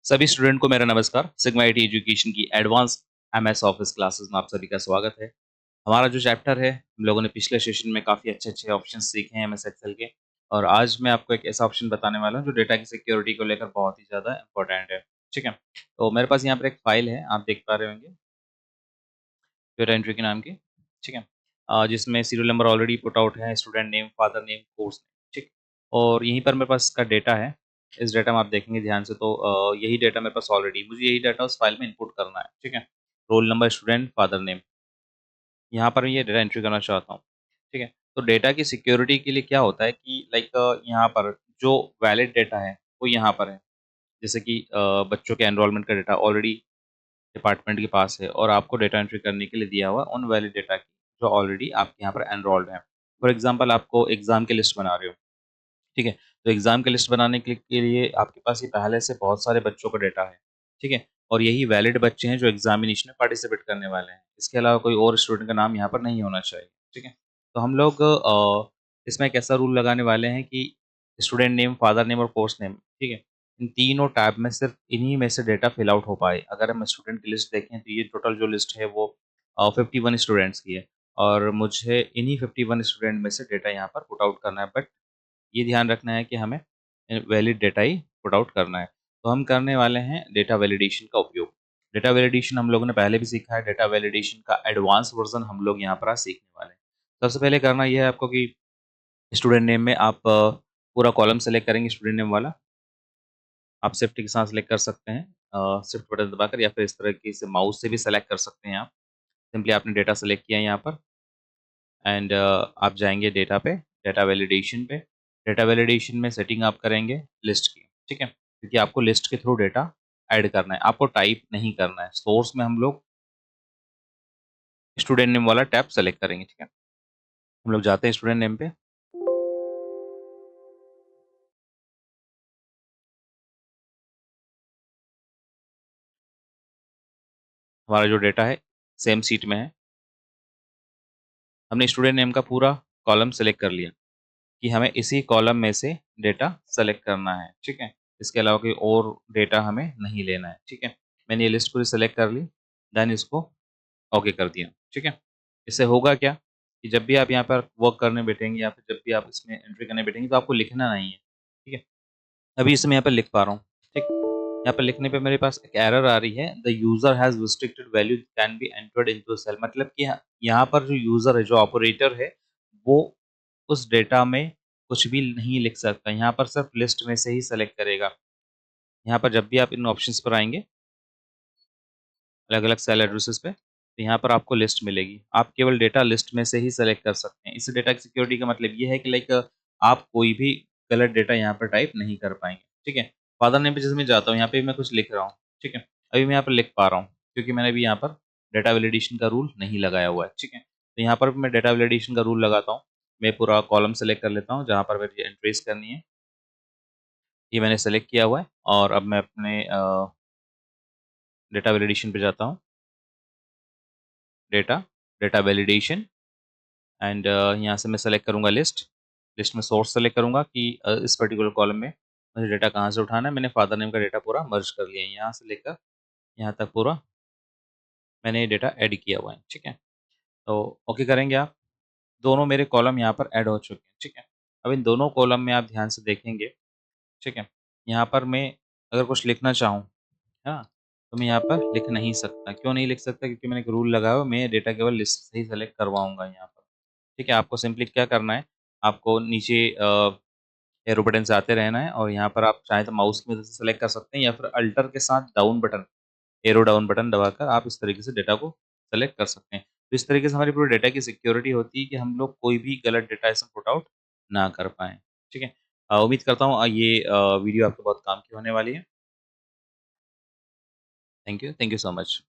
सभी स्टूडेंट को मेरा नमस्कार। सिग्मा आईटी एजुकेशन की एडवांस एमएस ऑफिस क्लासेस में आप सभी का स्वागत है। हमारा जो चैप्टर है, हम लोगों ने पिछले सेशन में काफ़ी अच्छे-अच्छे ऑप्शंस सीखे हैं एमएस एक्सेल के और आज मैं आपको एक ऐसा ऑप्शन बताने वाला हूँ जो डेटा की सिक्योरिटी को लेकर बहुत ही ज़्यादा इम्पोर्टेंट है। ठीक है? तो मेरे पास यहाँ पर एक फाइल है, आप देख पा रहे होंगे, डेटा एंट्री के नाम की। ठीक है? जिसमें serial number already put out है, student name, father name, course name. ठीक? और यहीं पर मेरे पास इसका डेटा है। इस डेटा में आप देखेंगे ध्यान से तो यही डेटा मेरे पास ऑलरेडी मुझे यही डेटा उस फाइल में इनपुट करना है। ठीक है? Roll number, student, father name. यहाँ पर मैं ये डेटा एंट्री करना चाहता हूँ। ठीक है? तो डेटा की सिक्योरिटी के लिए क्या होता है कि लाइक यहाँ पर जो वैलिड डेटा है, वो यहाँ पर है। जैसे कि बच्चों के एनरोलमेंट का डेटा ऑलरेडी डिपार्टमेंट के पास है और आपको डेटा एंट्री करने के लिए दिया हुआ है उन वैलिड डेटा की जो ऑलरेडी आपके यहाँ पर एनरोल्ड है। फॉर एग्जांपल आपको एग्ज़ाम की लिस्ट बना रहे हो, ठीक है? तो एग्ज़ाम की लिस्ट बनाने के लिए आपके पास ये पहले से बहुत सारे बच्चों का डेटा है, ठीक है? और यही वैलिड बच्चे हैं जो एग्ज़ामिनेशन में पार्टिसिपेट करने वाले हैं। इसके अलावा कोई और स्टूडेंट का नाम यहाँ पर नहीं होना चाहिए, ठीक है? तो हम लोग इसमें एक ऐसा रूल लगाने वाले हैं कि स्टूडेंट नेम, फादर नेम और कोर्स नेम, ठीक है? इन तीनों टैब में सिर्फ इन्हीं में से डेटा फिल आउट हो पाए। अगर हम स्टूडेंट की लिस्ट देखें तो ये टोटल जो लिस्ट है वो 51 स्टूडेंट्स की है और मुझे इन्हीं 51 स्टूडेंट में से डेटा यहाँ पर पुट आउट करना है बट ये ध्यान रखना है कि हमें वैलिड डेटा ही पुट आउट करना है। तो हम करने वाले हैं डेटा वैलिडेशन का उपयोग। डेटा वैलिडेशन हम लोगों ने पहले भी सीखा है, डेटा वैलिडेशन का एडवांस वर्ज़न हम लोग यहाँ पर आज सीखने वाले हैं। सबसे पहले करना ये है आपको कि स्टूडेंट नेम में आप पूरा कॉलम सेलेक्ट करेंगे स्टूडेंट नेम वाला। आप शिफ्ट के साथ सेलेक्ट कर सकते हैं शिफ्ट बटन दबाकर या फिर इस तरीके से माउस से भी सेलेक्ट कर सकते हैं आप। सिंपली आपने डेटा सेलेक्ट किया है यहाँ पर एंड आप जाएँगे डेटा पे, डेटा वैलिडेशन पे। डेटा वैलिडेशन में सेटिंग आप करेंगे लिस्ट की, ठीक है? क्योंकि आपको लिस्ट के थ्रू डेटा ऐड करना है, आपको टाइप नहीं करना है। सोर्स में हम लोग स्टूडेंट नेम वाला टैब सेलेक्ट करेंगे, ठीक है? हम लोग जाते हैं स्टूडेंट नेम पे। हमारा जो डेटा है सेम शीट में है। हमने स्टूडेंट नेम का पूरा कॉलम सेलेक्ट कर लिया कि हमें इसी कॉलम में से डेटा सेलेक्ट करना है, ठीक है? इसके अलावा कोई और डेटा हमें नहीं लेना है, ठीक है? मैंने ये लिस्ट पूरी सेलेक्ट कर ली, देन इसको ओके कर दिया, ठीक है? इससे होगा क्या कि जब भी आप यहाँ पर वर्क करने बैठेंगे या फिर जब भी आप इसमें एंट्री करने बैठेंगे तो आपको लिखना नहीं है, ठीक है? अभी इसे मैं यहाँ पर लिख पा रहा हूँ, ठीक? यहाँ पर लिखने पे मेरे पास एक एरर आ रही है, the user has restricted value can be entered into cell मतलब कि यहाँ पर जो यूज़र है, जो ऑपरेटर है, वो उस डेटा में कुछ भी नहीं लिख सकता। यहाँ पर सिर्फ लिस्ट में से ही सेलेक्ट करेगा। यहाँ पर जब भी आप इन ऑप्शंस पर आएँगे अलग-अलग सेल एड्रेसेस पे, तो यहाँ पर आपको लिस्ट मिलेगी। आप केवल डेटा लिस्ट में से ही सेलेक्ट कर सकते हैं। इस डेटा की सिक्योरिटी का मतलब ये है कि लाइक आप कोई भी गलत डेटा यहाँ पर टाइप नहीं कर पाएँगे, ठीक है? फादर नेम पे जैसे मैं जाता हूँ, यहाँ पे मैं कुछ लिख रहा हूँ, ठीक है? अभी मैं यहाँ पर लिख पा रहा हूँ, क्योंकि मैंने अभी यहाँ पर डेटा वैलिडेशन का रूल नहीं लगाया हुआ है, ठीक है? तो यहाँ पर भी मैं डेटा वैलिडेशन का रूल लगाता हूँ। मैं पूरा कॉलम सेलेक्ट कर लेता हूँ, जहाँ पर मुझे एंट्रीज़ करनी है। ये मैंने सेलेक्ट किया हुआ है और अब मैं अपने डेटा वैलिडेशन पे जाता हूँ। डेटा, डेटा वैलिडेशन एंड यहाँ से मैं सेलेक्ट करूँगा लिस्ट। लिस्ट में सोर्स सेलेक्ट करूँगा कि इस पर्टिकुलर कॉलम में मुझे डेटा कहाँ से उठाना है। मैंने फादर नेम का डेटा पूरा मर्ज कर लिया है। यहाँ से लेकर यहाँ तक पूरा मैंने ये डेटा ऐड किया हुआ है, ठीक है? तो ओके करेंगे आप। दोनों मेरे कॉलम यहाँ पर ऐड हो चुके हैं, ठीक है? अब इन दोनों कॉलम में आप ध्यान से देखेंगे, ठीक है? यहाँ पर मैं अगर कुछ लिखना चाहूँ, हाँ, तो मैं यहाँ पर लिख नहीं सकता। क्यों नहीं लिख सकता? क्योंकि मैंने एक रूल लगाया हुआ है, मैं डेटा केवल लिस्ट से ही सेलेक्ट करवाऊँगा यहाँ पर। ठीक है, आपको सिंपली क्या करना है, आपको नीचे एरो बटन से आते रहना है और यहाँ पर आप चाहें तो माउस की मदद से सेलेक्ट कर सकते हैं या फिर अल्टर के साथ down button, arrow down button दबाकर आप इस तरीके से डेटा को सेलेक्ट कर सकते हैं। तो इस तरीके से हमारी पूरी डेटा की सिक्योरिटी होती है कि हम लोग कोई भी गलत डेटा इसमें पुट आउट ना कर पाएँ। ठीक है? उम्मीद करता हूँ ये वीडियो आपको बहुत काम की होने वाली है। Thank you so much.